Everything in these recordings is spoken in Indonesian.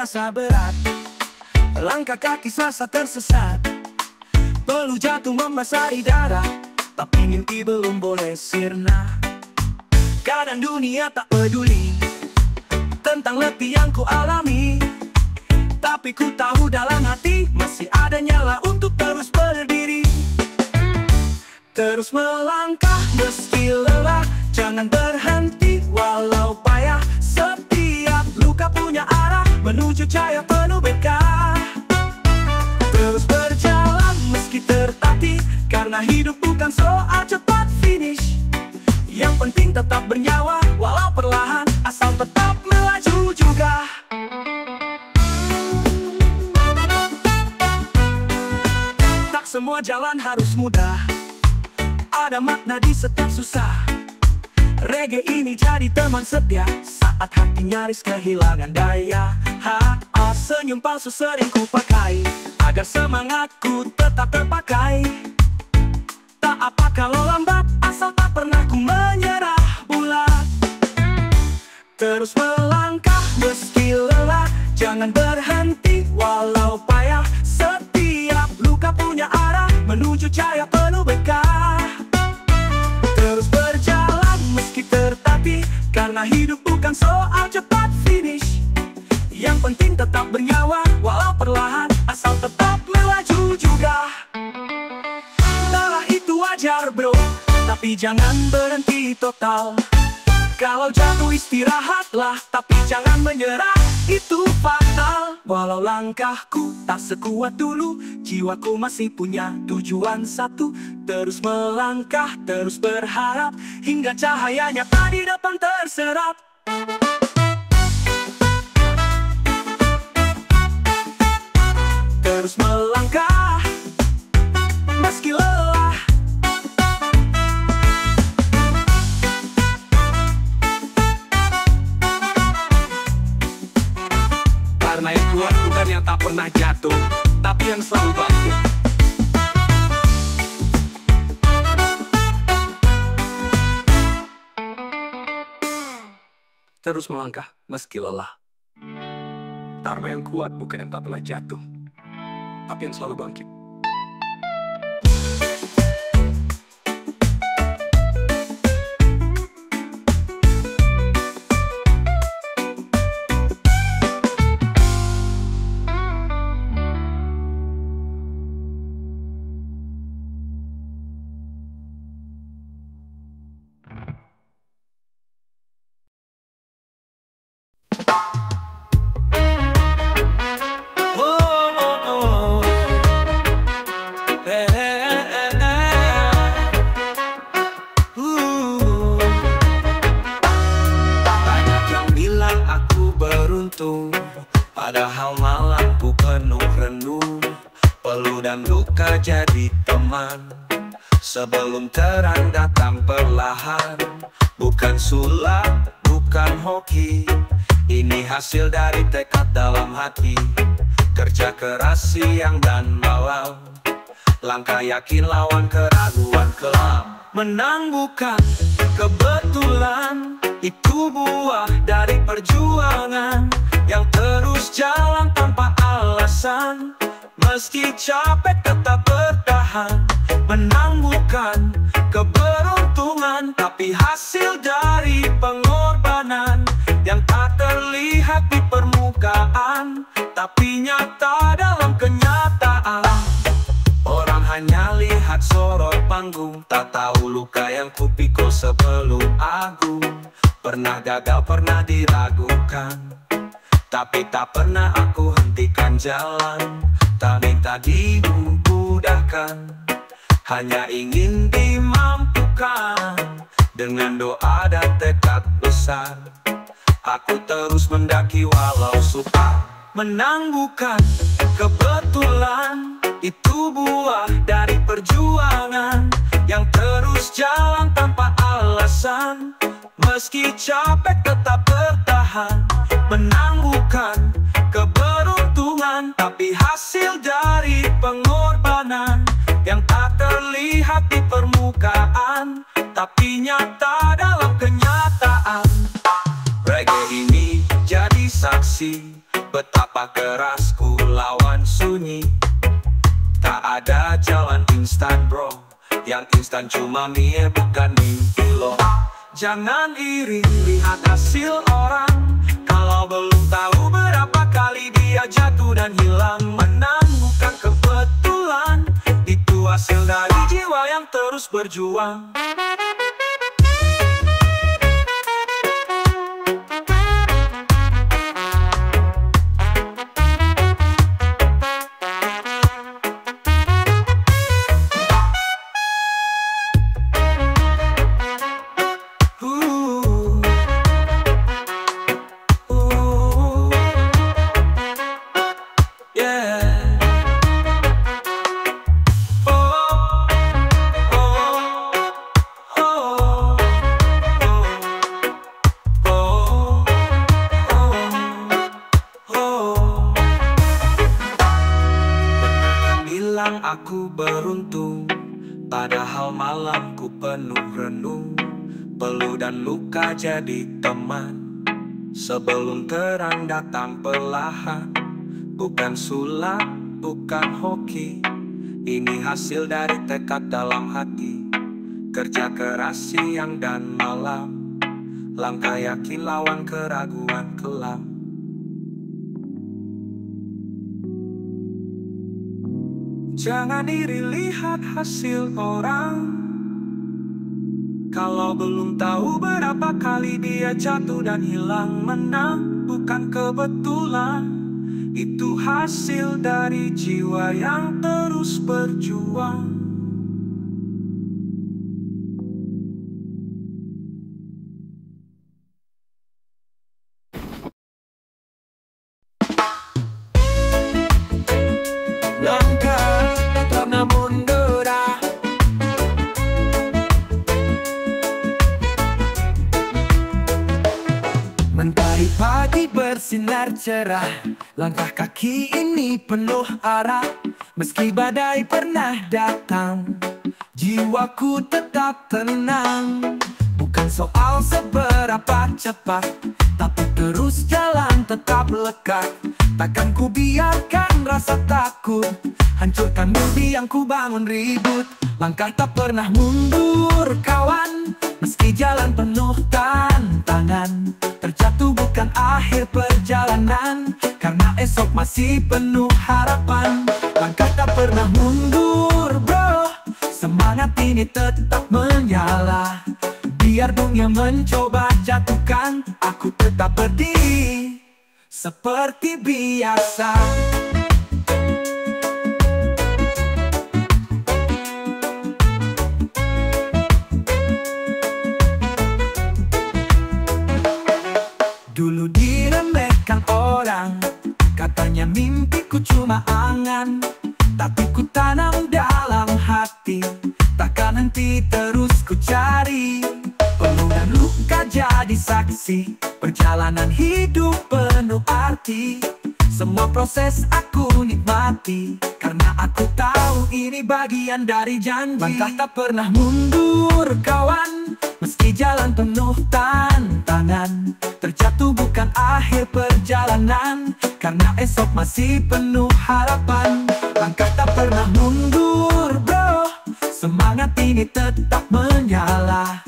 terasa berat, langkah kaki serasa tersesat, peluh jatuh membasahi darah, tapi mimpi belum boleh sirna. Kadang dunia tak peduli tentang letih yang ku alami, tapi ku tahu dalam hati masih ada nyala untuk terus berdiri. Terus melangkah meski lelah, jangan berhenti walau payah. Setiap luka punya arah menuju cahaya penuh berkah. Terus berjalan meski tertatih, karena hidup bukan soal cepat finish. Yang penting tetap bernyawa walau perlahan, asal tetap melaju juga. Tak semua jalan harus mudah, ada makna di setiap susah. Reggae ini jadi teman setia saat hati nyaris kehilangan daya. Senyum palsu sering ku pakai agar semangatku tetap terpakai. Tak apa kalau lambat, asal tak pernah ku menyerah bulat. Terus melangkah meski lelah, jangan berhenti walau payah. Setiap luka punya arah menuju cahaya penuh berkah. Terus berjalan meski tertatih, karena hidup bukan soal cepat finish. Yang penting tetap bernyawa walau perlahan, asal tetap melaju juga. Lelah itu wajar bro, tapi jangan berhenti total. Kalau jatuh istirahatlah, tapi jangan menyerah, itu fatal. Walau langkahku tak sekuat dulu, jiwaku masih punya tujuan satu. Terus melangkah, terus berharap, hingga cahayanya tadi depan terserap. Terus melangkah meski lelah, karena yang kuat bukan yang tak pernah jatuh, tapi yang selalu bangkit. Terus melangkah meski lelah, karena yang kuat bukan yang tak pernah jatuh, tapi yang selalu bangkit. Padahal malamku penuh renung, peluh dan luka jadi teman. Sebelum terang datang perlahan, bukan sulap, bukan hoki. Ini hasil dari tekad dalam hati, kerja keras siang dan malam, langkah yakin lawan keraguan kelam. Menang bukan kebetulan, itu buah dari perjuangan yang terus jalan tanpa alasan. Meski capek tetap bertahan. Menang bukan keberuntungan, tapi hasil dari pengorbanan yang tak terlihat di permukaan, tapi nyata dalam kenyataan. Orang hanya lihat sorot panggung, tak tahu luka yang kupikul sebelum agung. Pernah gagal, pernah diragukan, tapi tak pernah aku hentikan jalan. Tak minta dimudahkan, hanya ingin dimampukan. Dengan doa dan tekad besar, aku terus mendaki walau sukar. Menang bukan kebetulan, itu buah dari perjuangan yang terus jalan tanpa alasan. Meski capek tetap bertahan. Menang bukan keberuntungan, tapi hasil dari pengorbanan yang tak terlihat di permukaan, tapi nyata dalam kenyataan. Reggae ini jadi saksi betapa instan bro, yang instan cuma mie bukan mimpi lo. Jangan iri lihat hasil orang, kalau belum tahu berapa kali dia jatuh dan hilang. Menang bukan kebetulan, itu hasil dari jiwa yang terus berjuang. Aku beruntung, padahal malamku penuh renung. Peluh dan luka jadi teman, sebelum terang datang perlahan. Bukan sulap, bukan hoki, ini hasil dari tekad dalam hati. Kerja keras siang dan malam, langkah yakin lawan keraguan kelam. Jangan iri lihat hasil orang, kalau belum tahu berapa kali dia jatuh dan hilang. Menang bukan kebetulan, itu hasil dari jiwa yang terus berjuang. Mentari pagi bersinar cerah, langkah kaki ini penuh arah. Meski badai pernah datang, jiwaku tetap tenang. Bukan soal seberapa cepat, tapi terus jalan tetap lekat. Takkan ku biarkan rasa takut hancurkan mimpi yang ku bangun ribut. Langkah tak pernah mundur kawan, meski jalan penuh tantangan. Terjatuh bukan akhir perjalanan, karena esok masih penuh harapan. Langkah tak pernah mundur bro, semangat ini tetap menyala. Biar dunia mencoba jatuhkan, aku tetap berdiri seperti biasa. Dulu diremehkan orang, katanya mimpiku cuma angan. Tapi ku tanam dalam hati, takkan henti terus ku cari. Peluh dan luka jadi saksi, perjalanan hidup penuh arti. Semua proses aku nikmati, karena aku tahu ini bagian dari janji. Langkah tak pernah mundur kawan, meski jalan penuh tantangan. Terjatuh bukan akhir perjalanan, karena esok masih penuh harapan. Langkah tak pernah mundur bro, semangat ini tetap menyala.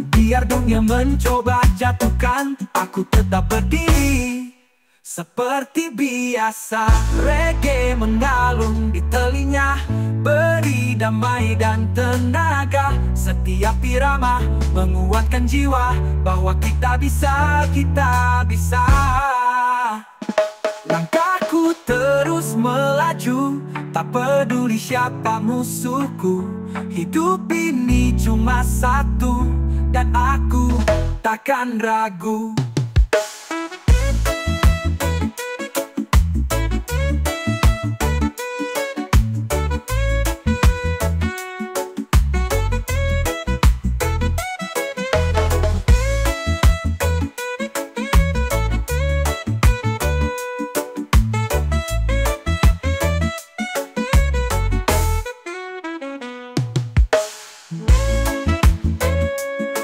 Biar dunia mencoba jatuhkan, aku tetap berdiri seperti biasa. Reggae mengalun di telinga, beri damai dan tenaga. Setiap irama menguatkan jiwa, bahwa kita bisa, kita bisa. Langkahku terus melaju, tak peduli siapa musuhku. Hidup ini cuma satu, dan aku takkan ragu.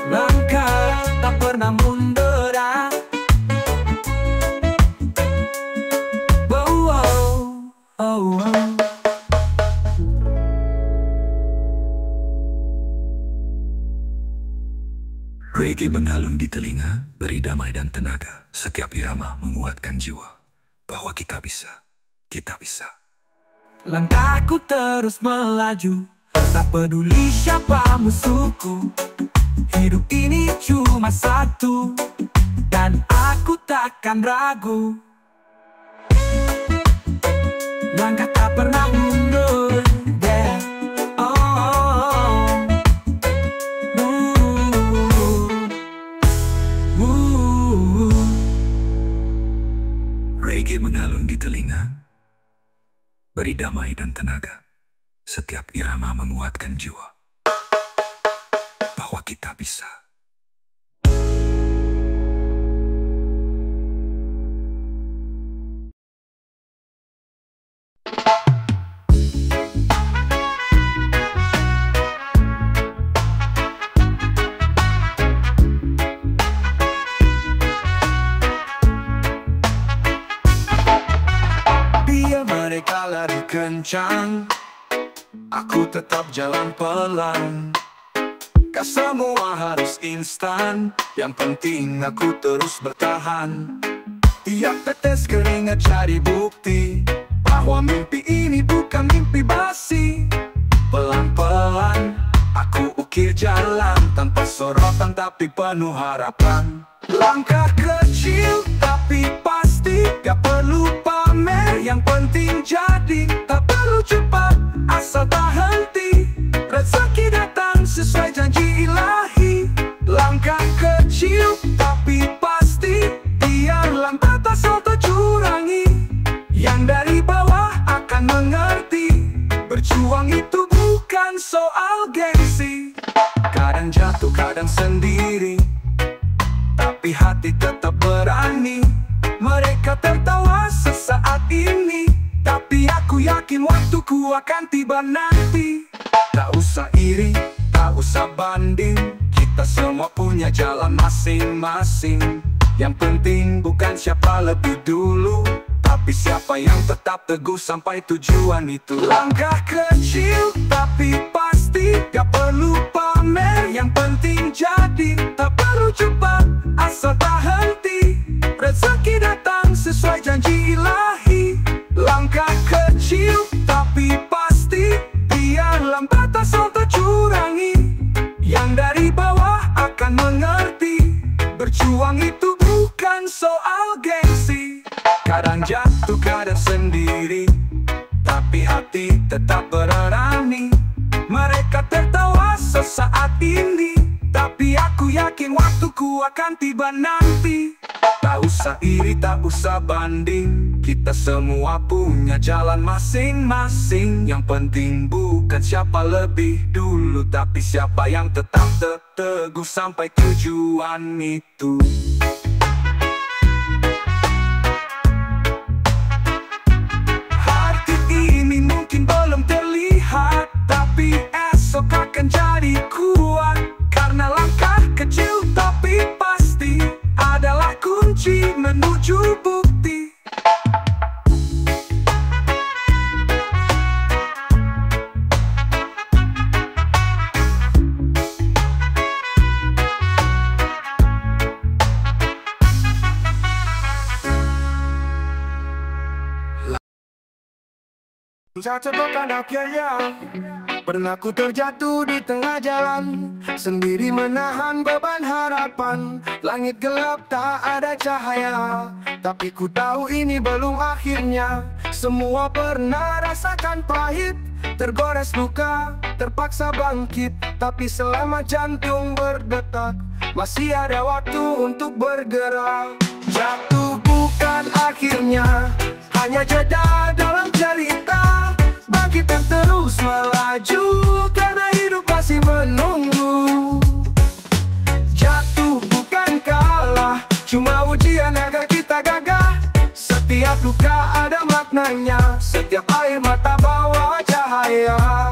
Langkah tak pernah mundur, Reggae mengalun di telinga, beri damai dan tenaga. Setiap irama menguatkan jiwa bahwa kita bisa, kita bisa. Langkahku terus melaju, tak peduli siapa musuhku. Hidup ini cuma satu, dan aku takkan ragu. Langkah tak pernah mundur, yeah. Oh, oh, oh. Reggae mengalun di telinga, beri damai dan tenaga. Setiap irama menguatkan jiwa bahwa kita bisa. Biar mereka lari kencang, aku tetap jalan pelan. Gak semua harus instan, yang penting aku terus bertahan. Tiap tetes keringat cari bukti bahwa mimpi ini bukan mimpi basi. Pelan-pelan aku ukir jalan, tanpa sorotan tapi penuh harapan. Langkah kecil tapi pasti, gak perlu pamer, yang penting jadi. Tak perlu cepat, asal tak henti, rezeki datang sesuai janji ilahi. Langkah kecil tapi pasti, biarlah batas tercurangi. Yang dari bawah akan mengerti, berjuang itu bukan soal gengsi. Kadang jatuh, kadang sendiri, tapi hati tetap berani. Mereka tertawa sesaat ini, tapi aku yakin waktuku akan tiba nanti. Tak usah iri, tak usah banding, kita semua punya jalan masing-masing. Yang penting bukan siapa lebih dulu, tapi siapa yang tetap teguh sampai tujuan itu. Langkah kecil tapi pasti, gak perlu pamer, yang penting jadi. Tak perlu cepat, asal tak henti, rezeki datang sesuai janji ilahi. Langkah kecil tapi pasti, biarlah batas tercurangi. Yang dari bawah akan mengerti, berjuang itu bukan soal gengsi. Kadang jatuh, kadang sendiri, tapi hati tetap berani. Mereka tertawa sesaat ini, tapi aku yakin waktuku akan tiba nanti. Tak usah iri, tak usah banding, kita semua punya jalan masing-masing. Yang penting bukan siapa lebih dulu, tapi siapa yang tetap teguh sampai tujuan itu. Hati ini mungkin belum terlihat, tapi esok akan jadi kuat. Karena langkah kecil tapi pasti adalah kunci menuju bukti. Saya bukan akhirnya, pernah ku terjatuh di tengah jalan, sendiri menahan beban harapan. Langit gelap tak ada cahaya, tapi ku tahu ini belum akhirnya. Semua pernah rasakan pahit, tergores luka, terpaksa bangkit. Tapi selama jantung berdetak, masih ada waktu untuk bergerak. Jatuh bukan akhirnya, hanya jeda dalam cerita. Bangkit dan terus melaju, karena hidup masih menunggu. Jatuh bukan kalah, cuma ujian agar kita gagah. Setiap luka ada maknanya, setiap air mata bawa cahaya.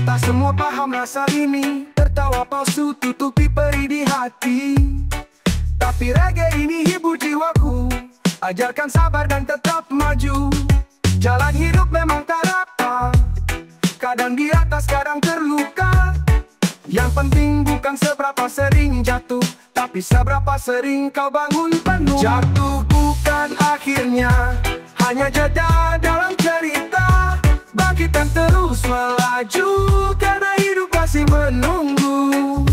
Tak semua paham rasa ini, tertawa palsu tutupi perih di hati. Tapi reggae ini hibur jiwaku, ajarkan sabar dan tetap maju. Jalan hidup memang tak rata, kadang di atas, kadang terluka. Yang penting bukan seberapa sering jatuh, Tapi seberapa sering kau bangun penuh? Jatuh bukan akhirnya, hanya jeda dalam cerita. Bangkitan terus melaju, karena hidup masih menunggu.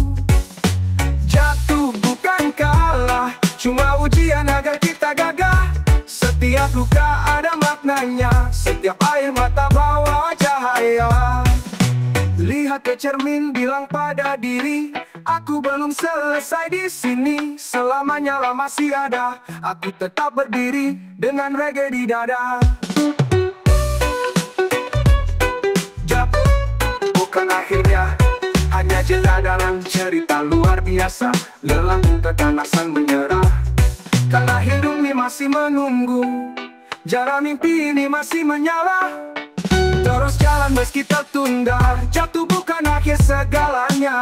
Jatuh bukan kalah, cuma ujian agar kita gagah. Setiap luka ada maknanya, setiap air mata bawa cahaya. Lihat ke cermin, bilang pada diri, aku belum selesai di sini. Selamanya lah masih ada, aku tetap berdiri dengan reggae di dada. Jatuh bukan akhirnya, hanya jeda dalam cerita luar biasa. Lelah keganasan menyerah, karena hidup ini masih menunggu. Jalan mimpi ini masih menyala. Terus jalan meski tertunda, jatuh bukan akhir segalanya.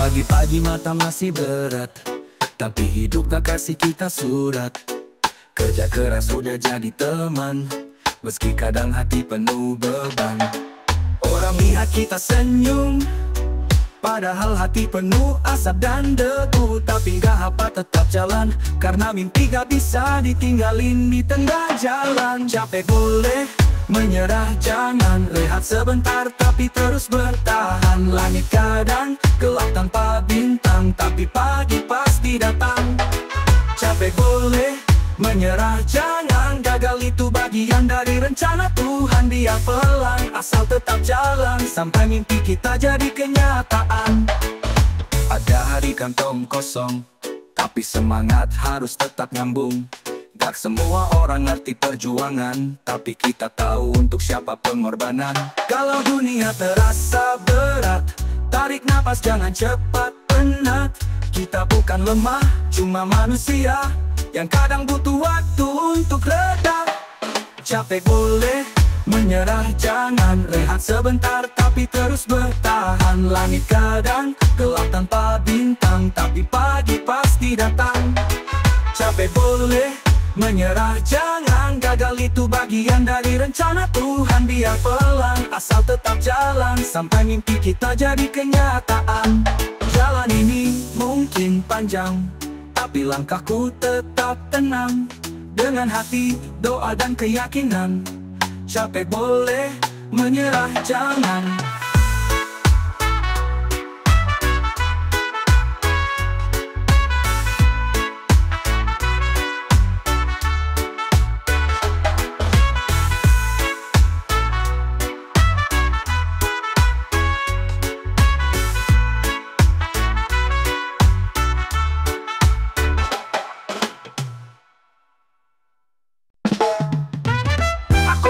Pagi-pagi mata masih berat, tapi hidup gak kasih kita surat. Kerja keras sudah jadi teman, meski kadang hati penuh beban. Orang lihat kita senyum, padahal hati penuh asap dan debu. Tapi gak apa tetap jalan, karena mimpi gak bisa ditinggalin di tengah jalan. Capek boleh, menyerah jangan, rehat sebentar tapi terus bertahan. Langit kadang gelap tanpa bintang, tapi pagi pasti datang. Capek boleh, menyerah jangan, gagal itu bagian dari rencana Tuhan. Dia pelan, asal tetap jalan, sampai mimpi kita jadi kenyataan. Ada hari kantong kosong, tapi semangat harus tetap nyambung. Gak semua orang ngerti perjuangan, tapi kita tahu untuk siapa pengorbanan. Kalau dunia terasa berat, tarik napas jangan cepat penat. Kita bukan lemah, cuma manusia yang kadang butuh waktu untuk reda. Capek boleh, menyerah jangan, rehat sebentar tapi terus bertahan. Langit kadang gelap tanpa bintang, tapi pagi pasti datang. Capek boleh, menyerah jangan, gagal itu bagian dari rencana Tuhan. Biar pelan, asal tetap jalan, sampai mimpi kita jadi kenyataan. Jalan ini mungkin panjang, tapi langkahku tetap tenang. Dengan hati, doa dan keyakinan. Capek boleh, menyerah jangan.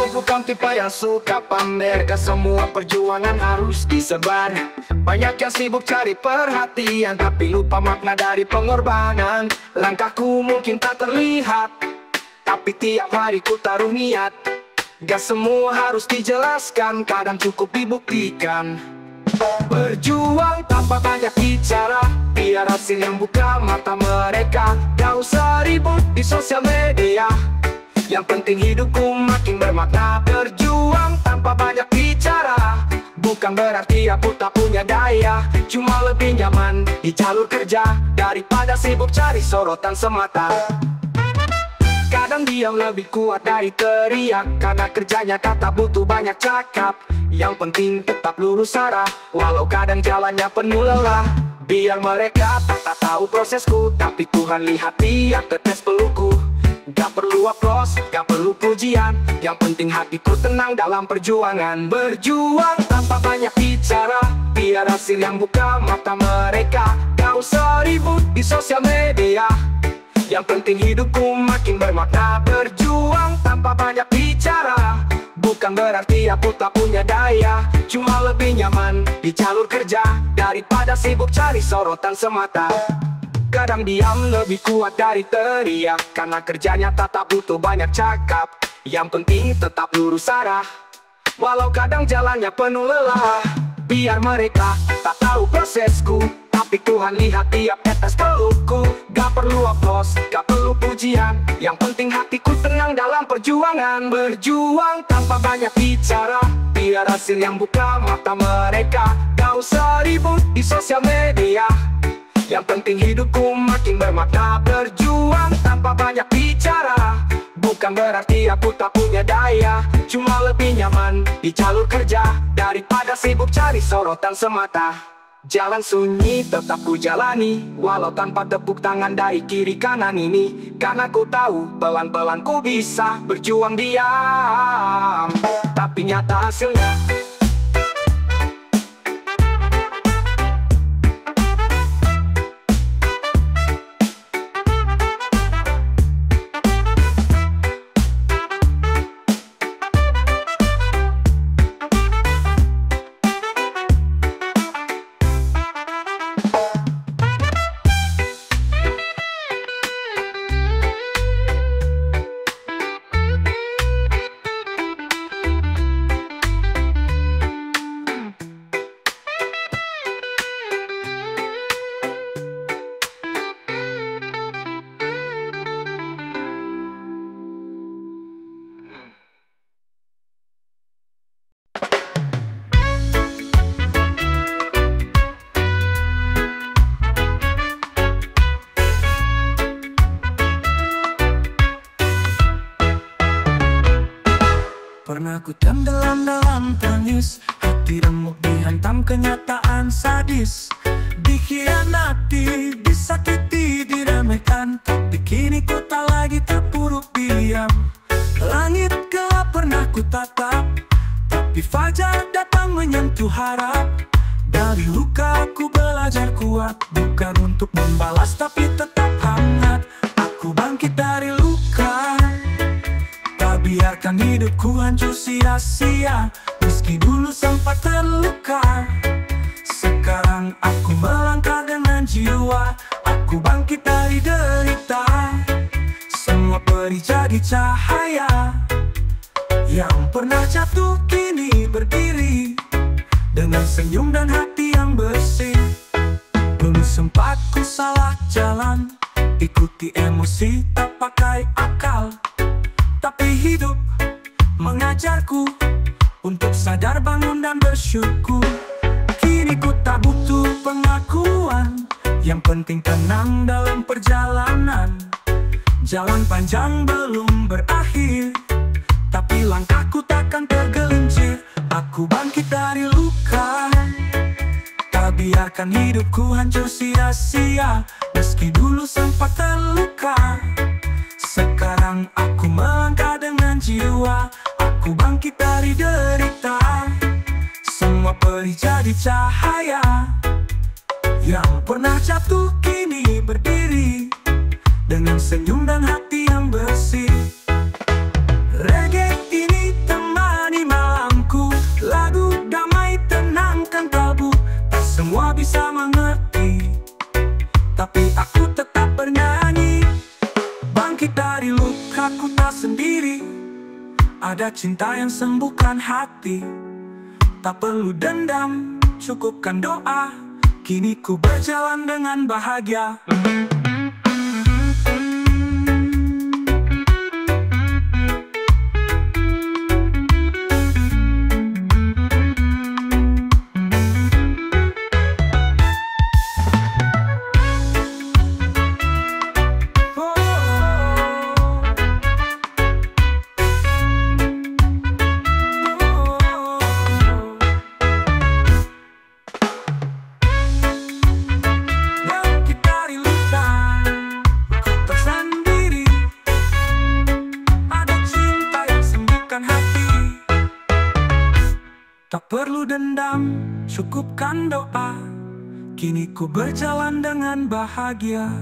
Bukan tipe yang suka pamer, gak semua perjuangan harus disebar. Banyak yang sibuk cari perhatian, tapi lupa makna dari pengorbanan. Langkahku mungkin tak terlihat, tapi tiap hari ku taruh niat. Gak semua harus dijelaskan, kadang cukup dibuktikan. Berjuang tanpa banyak bicara, biar hasil yang buka mata mereka. Gak usah ribut di sosial media, yang penting hidupku makin bermakna. Berjuang tanpa banyak bicara, bukan berarti aku tak punya daya. Cuma lebih nyaman di jalur kerja, daripada sibuk cari sorotan semata. Kadang diam lebih kuat dari teriak, karena kerjanya kata butuh banyak cakap. Yang penting tetap lurus arah, walau kadang jalannya penuh lelah. Biar mereka tak tahu prosesku, tapi Tuhan lihat tiap tetes peluku. Gak perlu aplaus, gak perlu pujian, yang penting hatiku tenang dalam perjuangan. Berjuang tanpa banyak bicara, biar hasil yang buka mata mereka. Gak usah ribut di sosial media, Yang penting hidupku makin bermakna. Berjuang tanpa banyak bicara bukan berarti aku tak punya daya. Cuma lebih nyaman di jalur kerja daripada sibuk cari sorotan semata. Kadang diam lebih kuat dari teriak, karena kerjanya tak butuh banyak cakap. Yang penting tetap lurus arah, walau kadang jalannya penuh lelah. Biar mereka tak tahu prosesku, tapi Tuhan lihat tiap tetes pelukku. Gak perlu aplaus, gak perlu pujian, yang penting hatiku tenang dalam perjuangan. Berjuang tanpa banyak bicara, biar hasil yang buka mata mereka. Gak usah ribut di sosial media, yang penting hidupku makin bermakna. Berjuang tanpa banyak bicara bukan berarti aku tak punya daya. Cuma lebih nyaman di jalur kerja daripada sibuk cari sorotan semata. Jalan sunyi tetap ku jalani, walau tanpa tepuk tangan dari kiri kanan ini. Karena ku tahu pelan-pelan ku bisa berjuang diam, tapi nyata hasilnya. Pernah ku tenggelam dalam tangis, hati remuk dihantam kenyataan sadis. Dikhianati, disakiti, diremehkan, tapi kini ku tak lagi terpuruk diam. Langit gelap pernah ku tatap, tapi fajar datang menyentuh harap. Dari luka ku belajar kuat, bukan untuk membalas tapi tetap hangat. Aku bangkit dari luka, biarkan hidupku hancur sia-sia. Meski dulu sempat terluka, sekarang aku melangkah dengan jiwa. Aku bangkit dari derita, semua pedih jadi cahaya. Yang pernah jatuh kini berdiri, dengan senyum dan hati yang bersih. Dulu sempat ku salah jalan, ikuti emosi tak pakai akal. Tapi hidup mengajarku untuk sadar, bangun dan bersyukur. Kini ku tak butuh pengakuan, yang penting tenang dalam perjalanan. Jalan panjang belum berakhir, tapi langkahku takkan tergelincir. Aku bangkit dari luka, tak biarkan hidupku hancur sia-sia. Meski dulu sempat terluka, sekarang aku melangkah dengan jiwa. Aku bangkit dari derita, semua pedih jadi cahaya. Yang pernah jatuh kini berdiri, dengan senyum dan hati yang bersih. Reggae ini temani malamku, lagu damai tenangkan kalbu. Tak semua bisa mengerti, tapi aku tetap bernyanyi. Bangkit dari luka, ku tak sendiri. Ada cinta yang sembuhkan hati. Tak perlu dendam, cukupkan doa. Kini ku berjalan dengan bahagia. Tak perlu dendam, cukupkan doa. Kini ku berjalan dengan bahagia.